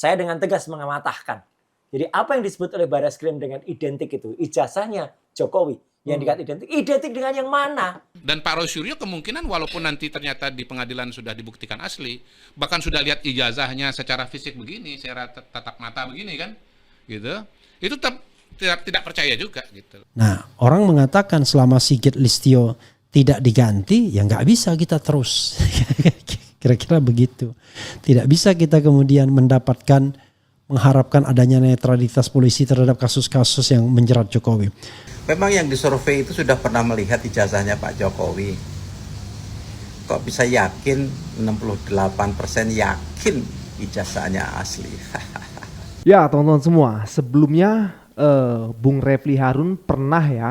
saya dengan tegas mengamatahkan. Jadi apa yang disebut oleh Barreskrim dengan identik itu, ijazahnya Jokowi yang dikatakan identik dengan yang mana? Dan Pak Roy Suryo kemungkinan walaupun nanti ternyata di pengadilan sudah dibuktikan asli, bahkan sudah lihat ijazahnya secara fisik begini, secara tatap mata begini kan, gitu, itu tetap tidak percaya juga gitu. Nah, orang mengatakan selama Sigit Listio tidak diganti, ya nggak bisa kita terus. Kira-kira begitu. Tidak bisa kita kemudian mengharapkan adanya netralitas polisi terhadap kasus-kasus yang menjerat Jokowi. Memang yang disurvei itu sudah pernah melihat ijazahnya Pak Jokowi. Kok bisa yakin 68% yakin ijazahnya asli? Ya teman-teman semua, sebelumnya Bung Refli Harun pernah ya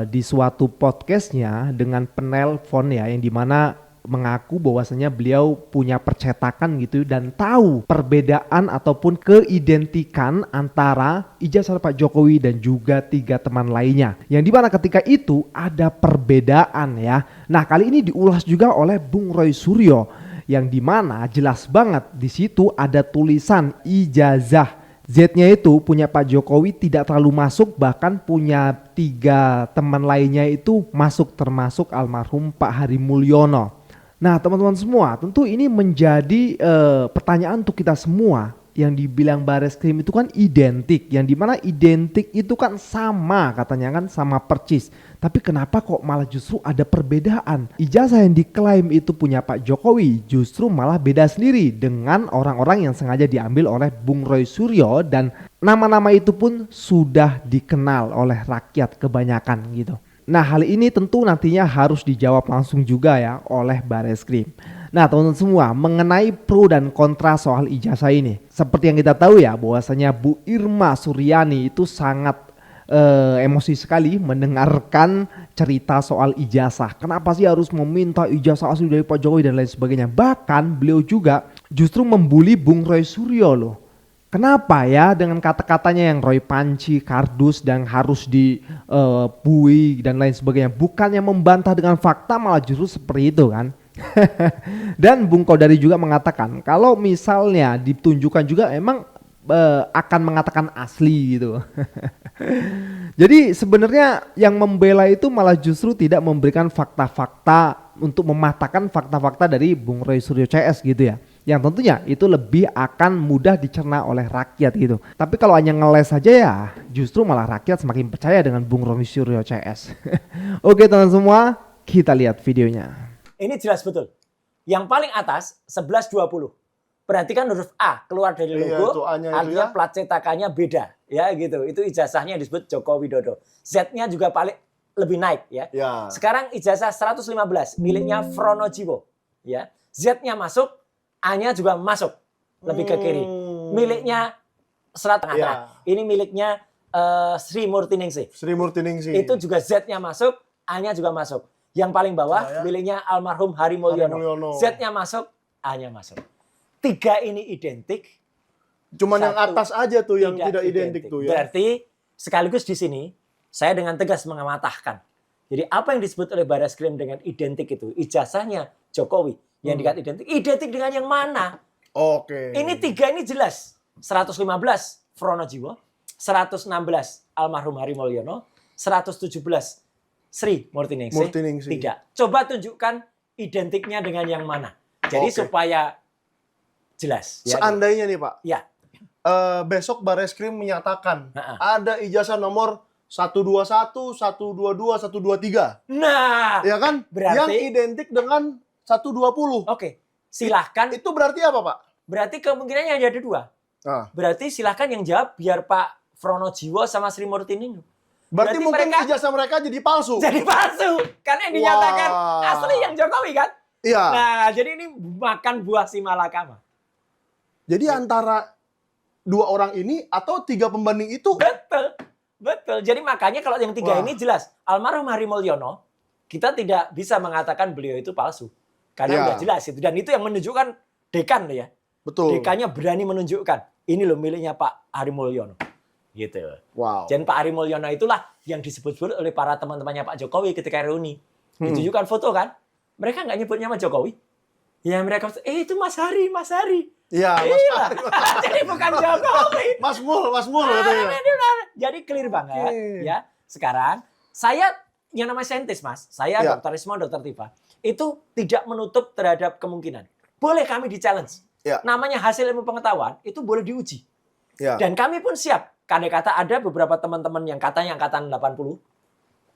di suatu podcastnya dengan penelpon ya, yang dimana mengaku bahwasanya beliau punya percetakan gitu dan tahu perbedaan ataupun keidentikan antara ijazah Pak Jokowi dan juga 3 teman lainnya, yang dimana ketika itu ada perbedaan ya. Nah kali ini diulas juga oleh Bung Roy Suryo, yang dimana jelas banget di situ ada tulisan ijazah Z-nya itu punya Pak Jokowi tidak terlalu masuk, bahkan punya 3 teman lainnya itu masuk, termasuk almarhum Pak Hari Mulyono. Nah teman-teman semua, tentu ini menjadi pertanyaan untuk kita semua. Yang dibilang Barreskrim itu kan identik, yang dimana identik itu kan sama, katanya kan sama percis. Tapi kenapa kok malah justru ada perbedaan? Ijazah yang diklaim itu punya Pak Jokowi justru malah beda sendiri dengan orang-orang yang sengaja diambil oleh Bung Roy Suryo, dan nama-nama itu pun sudah dikenal oleh rakyat kebanyakan gitu. Nah hal ini tentu nantinya harus dijawab langsung juga ya oleh Barreskrim. Nah teman-teman semua, mengenai pro dan kontra soal ijazah ini, seperti yang kita tahu ya bahwasanya Bu Irma Suryani itu sangat emosi sekali mendengarkan cerita soal ijazah. Kenapa sih harus meminta ijazah asli dari Pak Jokowi dan lain sebagainya. Bahkan beliau juga justru membuli Bung Roy Suryo loh. Kenapa ya dengan kata-katanya yang Roy Panci, kardus dan harus dibui dan lain sebagainya. Bukannya membantah dengan fakta, malah justru seperti itu kan. Dan Bung Kodari juga mengatakan kalau misalnya ditunjukkan juga emang akan mengatakan asli gitu. Jadi sebenarnya yang membela itu malah justru tidak memberikan fakta-fakta untuk mematahkan fakta-fakta dari Bung Roy Suryo CS gitu ya, yang tentunya itu lebih akan mudah dicerna oleh rakyat gitu. Tapi kalau hanya ngeles saja ya justru malah rakyat semakin percaya dengan Bung Roy Suryo CS. Oke teman semua, kita lihat videonya. Ini jelas betul. Yang paling atas 1120. Perhatikan huruf A keluar dari logo, artinya plat cetakannya beda, ya gitu. Itu ijazahnya disebut Joko Widodo. Z-nya juga paling lebih naik ya. Sekarang ijazah 115 miliknya Fronojiwo, ya. Z-nya masuk, A-nya juga masuk, lebih ke kiri. Miliknya ini miliknya Sri Murtiningsih. Itu juga Z-nya masuk, A-nya juga masuk. Yang paling bawah miliknya almarhum Hari Mulyono. Z-nya masuk, A-nya masuk. 3 ini identik. Cuman yang atas aja tuh yang tidak identik tuh ya. Berarti sekaligus di sini saya dengan tegas mengamatahkan. Jadi apa yang disebut oleh Barreskrim dengan identik itu, ijazahnya Jokowi yang dikatakan identik dengan yang mana? Oke. Ini 3 ini jelas. 115 Fronojiwo, 116 almarhum Hari Mulyono, 117 Sri Murtiningsih. Tidak. Coba tunjukkan identiknya dengan yang mana. Jadi supaya jelas. Seandainya nih Pak, ya. Besok Barreskrim menyatakan ada ijazah nomor 121, 122, 123. Nah, ya kan? Berarti yang identik dengan 120. Oke. Silahkan. Itu berarti apa Pak? Berarti kemungkinannya ada 2. Berarti silahkan yang jawab biar Pak Fronojiwo sama Sri Murtiningsih. Berarti mungkin ijazah mereka jadi palsu. Jadi palsu. Karena yang dinyatakan asli yang Jokowi kan? Iya. Nah, jadi ini makan buah si malakama. Jadi antara 2 orang ini atau 3 pembanding itu? Betul. Jadi makanya kalau yang 3 ini jelas. Almarhum Hari Mulyono, kita tidak bisa mengatakan beliau itu palsu. Karena udah jelas itu. Dan itu yang menunjukkan dekan ya. Betul. Dekannya berani menunjukkan. Ini loh miliknya Pak Hari Mulyono. Gitu. Wow. Dan Pak Hari Mulyono itulah yang disebut-sebut oleh para teman-temannya Pak Jokowi ketika reuni. Ditunjukkan foto kan. Mereka nggak nyebut nama Jokowi. Ya mereka, itu Mas Hari, Mas Hari. Iya, Iya. Jadi bukan Jokowi. Mas Mul katanya. Jadi clear banget ya. Sekarang saya yang namanya saintis Mas, saya Ya. Dr. Rismon, Dr. Tifa, itu tidak menutup terhadap kemungkinan. Boleh kami di-challenge. Ya. Namanya hasil ilmu pengetahuan itu boleh diuji. Ya. Dan kami pun siap. Kandai kata ada beberapa teman-teman yang katanya angkatan 80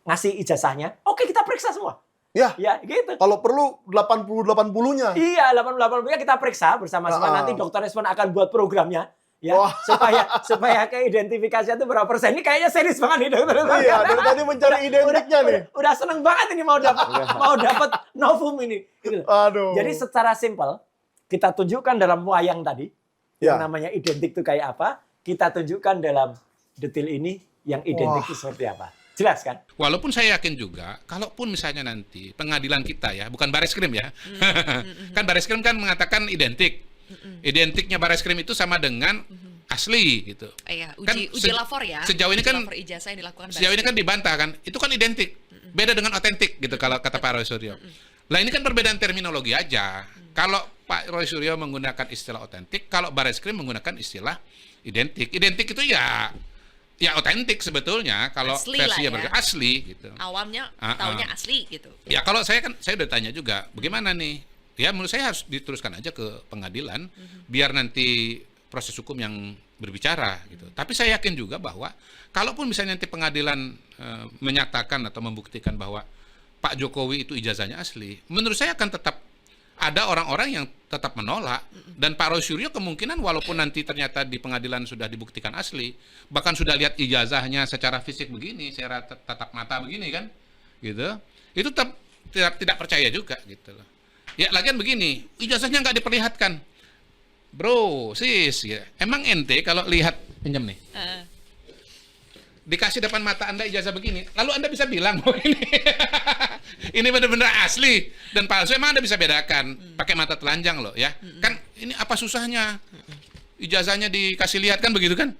ngasih ijazahnya. Oke, kita periksa semua. Ya. Ya, gitu. Kalau perlu 80-80-nya. Iya, 80-80-nya kita periksa bersama-sama. Nanti Dr. Rismon akan buat programnya. Ya, Wah. supaya keidentifikasinya itu berapa persen. Ini kayaknya serius banget nih Dokter. Iya, dari tadi mencari identiknya nih. Udah seneng banget ini mau dapat novum ini. Gitu. Aduh. Jadi secara simpel kita tunjukkan dalam wayang tadi Ya. yang namanya identik itu kayak apa, kita tunjukkan dalam detail ini yang identik itu seperti apa. Jelas kan? Walaupun saya yakin juga, kalaupun misalnya nanti pengadilan kita ya, bukan Bareskrim ya, kan Bareskrim kan mengatakan identik. Identiknya Bareskrim itu sama dengan asli gitu. Iya, Kan uji lapor ya. sejauh ini kan- Uji lapor ijazah yang dilakukan Sejauh ini kan dibantah kan, itu kan identik. Beda dengan otentik gitu kalau kata Pak Roy Suryo. Lah ini kan perbedaan terminologi aja. Kalau Pak Roy Suryo menggunakan istilah otentik, kalau Bareskrim menggunakan istilah identik. Identik itu ya otentik sebetulnya kalau Asli versi lah ya. asli gitu. Awamnya taunya asli gitu. Ya kalau saya udah tanya juga, bagaimana nih? Ya menurut saya harus diteruskan aja ke pengadilan biar nanti proses hukum yang berbicara gitu. Tapi saya yakin juga bahwa kalaupun misalnya nanti pengadilan menyatakan atau membuktikan bahwa Pak Jokowi itu ijazahnya asli, menurut saya akan tetap ada orang-orang yang tetap menolak, dan Pak Roy Suryo kemungkinan walaupun nanti ternyata di pengadilan sudah dibuktikan asli, bahkan sudah lihat ijazahnya secara fisik begini, secara tatap mata begini kan, gitu, itu tetap tidak percaya juga gitu loh. Ya lagian begini, ijazahnya nggak diperlihatkan, bro, sis, ya. Emang ente kalau lihat pinjam nih, dikasih depan mata Anda ijazah begini, lalu Anda bisa bilang bahwa ini benar-benar asli dan palsu, emang Anda bisa bedakan pakai mata telanjang loh ya. Kan ini apa susahnya? Ijazahnya dikasih lihat kan begitu kan?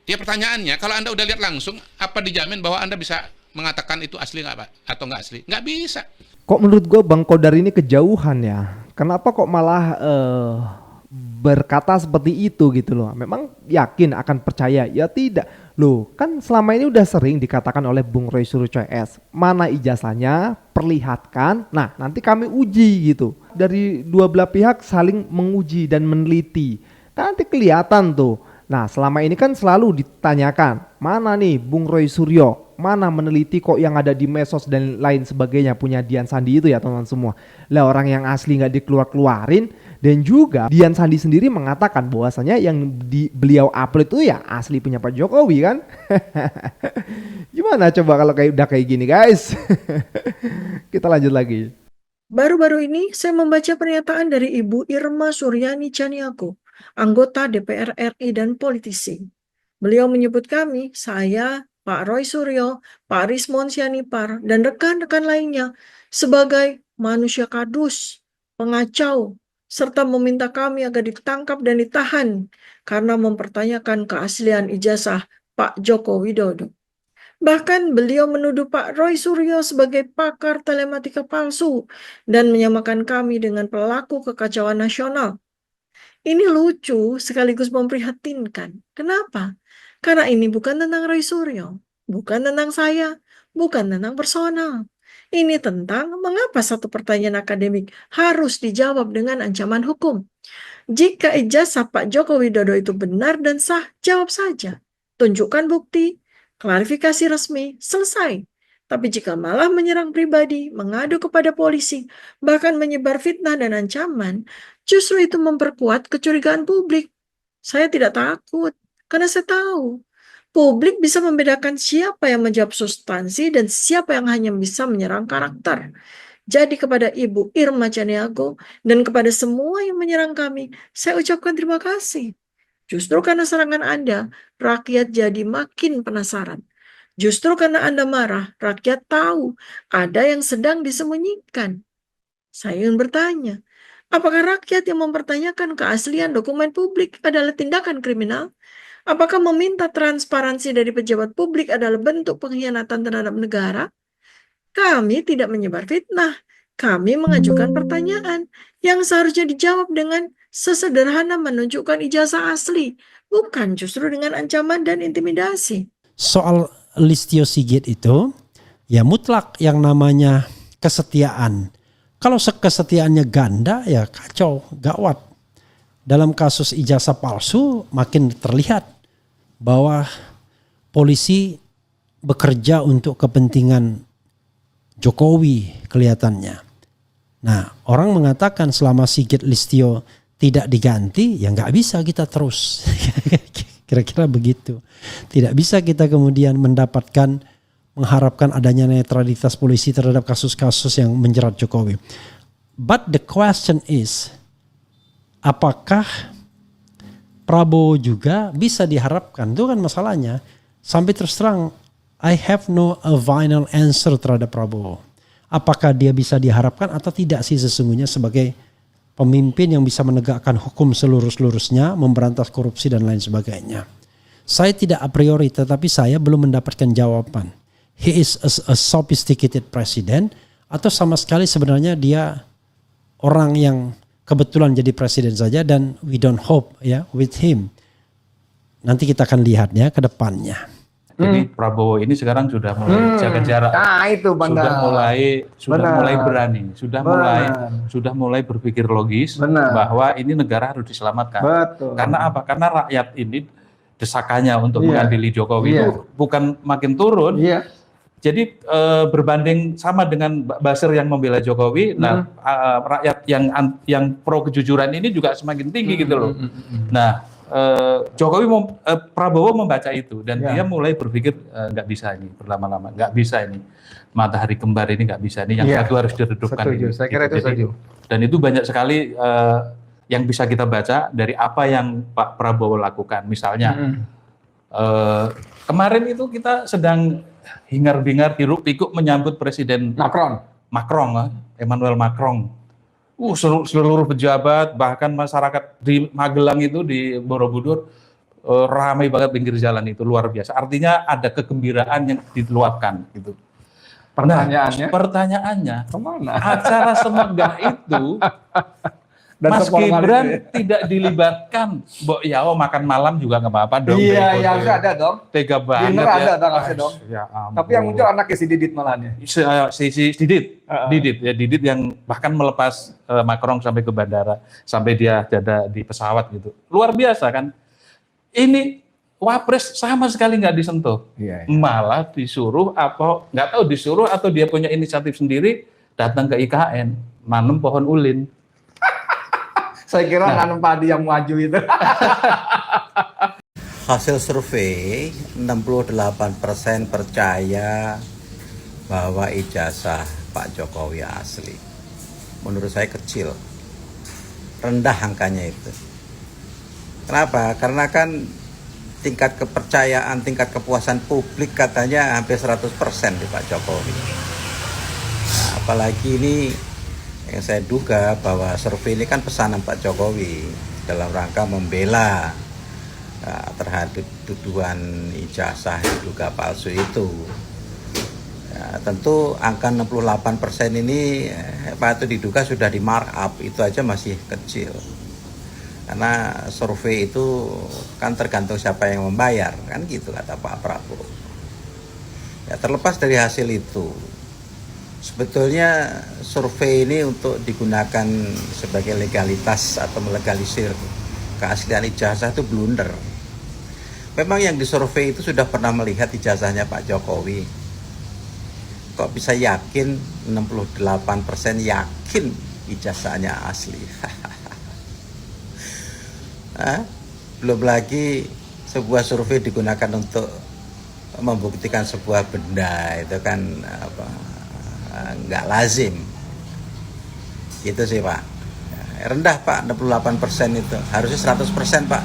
Ya pertanyaannya, kalau Anda udah lihat langsung, apa dijamin bahwa Anda bisa mengatakan itu asli nggak Pak? Atau nggak asli? Nggak bisa. Kok menurut gue Bang Kodar ini kejauhan ya? Kenapa kok malah berkata seperti itu gitu loh? Memang yakin akan percaya? Ya tidak. Loh, kan selama ini udah sering dikatakan oleh Bung Roy Suryo CS, mana ijazahnya, perlihatkan, nah nanti kami uji gitu. Dari dua belah pihak saling menguji dan meneliti. Kan nanti kelihatan tuh. Nah selama ini kan selalu ditanyakan, mana nih Bung Roy Suryo, mana meneliti kok yang ada di medsos dan lain sebagainya punya Dian Sandi itu ya teman-teman semua. Lah orang yang asli nggak dikeluarin, dan juga Dian Sandi sendiri mengatakan bahwasanya yang beliau upload itu ya asli punya Pak Jokowi kan. Gimana coba kalau udah kayak gini guys. Kita lanjut lagi. Baru-baru ini saya membaca pernyataan dari Ibu Irma Suryani Chaniago, anggota DPR RI dan politisi. Beliau menyebut kami, saya, Pak Roy Suryo, Pak Rismon Sianipar, dan rekan-rekan lainnya sebagai manusia kadus, pengacau, serta meminta kami agar ditangkap dan ditahan karena mempertanyakan keaslian ijazah Pak Joko Widodo. Bahkan beliau menuduh Pak Roy Suryo sebagai pakar telematika palsu dan menyamakan kami dengan pelaku kekacauan nasional. Ini lucu sekaligus memprihatinkan. Kenapa? Karena ini bukan tentang Roy Suryo, bukan tentang saya, bukan tentang personal. Ini tentang mengapa satu pertanyaan akademik harus dijawab dengan ancaman hukum. Jika ijazah Pak Joko Widodo itu benar dan sah, jawab saja. Tunjukkan bukti, klarifikasi resmi, selesai. Tapi jika malah menyerang pribadi, mengadu kepada polisi, bahkan menyebar fitnah dan ancaman, justru itu memperkuat kecurigaan publik. Saya tidak takut, karena saya tahu publik bisa membedakan siapa yang menjawab substansi dan siapa yang hanya bisa menyerang karakter. Jadi kepada Ibu Irma Chaniago dan kepada semua yang menyerang kami, saya ucapkan terima kasih. Justru karena serangan Anda, rakyat jadi makin penasaran. Justru karena Anda marah, rakyat tahu ada yang sedang disembunyikan. Saya ingin bertanya, apakah rakyat yang mempertanyakan keaslian dokumen publik adalah tindakan kriminal? Apakah meminta transparansi dari pejabat publik adalah bentuk pengkhianatan terhadap negara? Kami tidak menyebar fitnah. kami mengajukan pertanyaan yang seharusnya dijawab dengan sesederhana menunjukkan ijazah asli, bukan justru dengan ancaman dan intimidasi. Soal Listio Sigit itu, ya mutlak yang namanya kesetiaan. Kalau kesetiaannya ganda, ya kacau, gawat. Dalam kasus ijazah palsu makin terlihat bahwa polisi bekerja untuk kepentingan Jokowi kelihatannya. Nah, orang mengatakan selama Sigit Listio tidak diganti, ya nggak bisa kita terus. Kira-kira begitu. Tidak bisa kita kemudian mengharapkan adanya netralitas polisi terhadap kasus-kasus yang menjerat Jokowi. But the question is, apakah Prabowo juga bisa diharapkan? Itu kan masalahnya. Sampai terus terang, I have no final answer terhadap Prabowo. Apakah dia bisa diharapkan atau tidak sih sesungguhnya sebagai pemimpin yang bisa menegakkan hukum selurus-lurusnya, memberantas korupsi dan lain sebagainya. Saya tidak a priori, tetapi saya belum mendapatkan jawaban. He is a sophisticated president atau sama sekali sebenarnya dia orang yang kebetulan jadi presiden saja dan we don't hope ya with him. Nanti kita akan lihat ya ke depannya. Jadi Prabowo ini sekarang sudah mulai jaga jarak. Nah, itu sudah mulai berani, sudah mulai berpikir logis bahwa ini negara harus diselamatkan. Betul. Karena apa? Karena rakyat ini desakannya untuk mengadili Jokowi itu bukan makin turun. Jadi berbanding sama dengan buzzer yang membela Jokowi, nah rakyat yang pro kejujuran ini juga semakin tinggi gitu loh. Nah, Prabowo membaca itu dan dia mulai berpikir nggak bisa ini berlama-lama, nggak bisa ini matahari kembar ini nggak bisa ini, yang satu harus diredupkan. Setuju, saya kira itu setuju. Dan itu banyak sekali yang bisa kita baca dari apa yang Pak Prabowo lakukan. Misalnya kemarin itu kita sedang hingar-bingar hiruk-pikuk menyambut Presiden Emmanuel Macron. Seluruh pejabat, bahkan masyarakat di Magelang itu, di Borobudur, ramai banget pinggir jalan itu, luar biasa. Artinya ada kegembiraan yang diluapkan gitu. Pertanyaannya, kemana? Acara semegah itu, dan Mas Gibran tidak dilibatkan. Mbok Yao makan malam juga nggak apa-apa dong. Iya, yang ada dong. Tega banget Dinner ya. ada dong. Ya, tapi yang muncul anaknya si Didit malahnya. Si Didit yang bahkan melepas Macron sampai ke bandara, sampai dia ada di pesawat gitu. Luar biasa kan. Ini Wapres sama sekali nggak disentuh. Malah disuruh nggak tahu disuruh atau dia punya inisiatif sendiri datang ke IKN nanam pohon ulin. Saya kira nanam padi yang maju itu. Hasil survei 68% percaya bahwa ijazah Pak Jokowi asli. Menurut saya kecil. Rendah angkanya itu. Kenapa? Karena kan tingkat kepercayaan, tingkat kepuasan publik katanya hampir 100% di Pak Jokowi. Nah, apalagi ini yang saya duga bahwa survei ini kan pesanan Pak Jokowi dalam rangka membela terhadap tuduhan ijazah diduga palsu itu. Ya, tentu angka 68% ini patut diduga sudah di markup, itu aja masih kecil. Karena survei itu kan tergantung siapa yang membayar, kan gitu kata Pak Prabowo. Ya, terlepas dari hasil itu, sebetulnya survei ini untuk digunakan sebagai legalitas atau melegalisir keaslian ijazah itu blunder. Memang yang disurvei itu sudah pernah melihat ijazahnya Pak Jokowi. Kok bisa yakin 68% yakin ijazahnya asli? Belum lagi sebuah survei digunakan untuk membuktikan sebuah benda, itu kan nggak lazim. Gitu sih Pak. Rendah Pak, 68% itu. Harusnya 100% Pak.